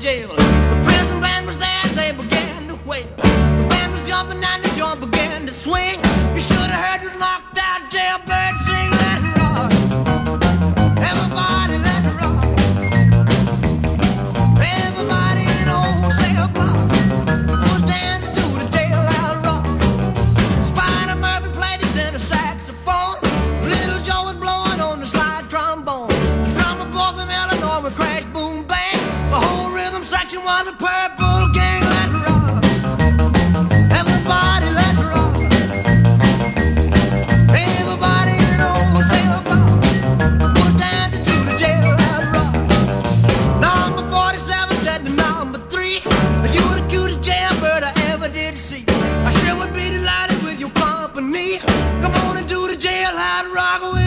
jail. The prison band was there, they began to wail. The band was jumping and the joint began to swing. You should have heard this knocked out jailbird sing. Let it rock, everybody let it rock. Everybody in old cell block was dancing to the jailhouse rock. Spider Murphy played his tenor saxophone. Little Joe was blowing on the slide trombone. The drummer boy from Illinois would crash, boom, bang. The whole rhythm section was a purple gang. Let it rock, everybody let it rock. Everybody in old cell block was dancing to the jailhouse rock. Number 47 said to number 3, "You the cutest jailbird I ever did see. I sure would be delighted with your company. Come on and do the jailhouse rock with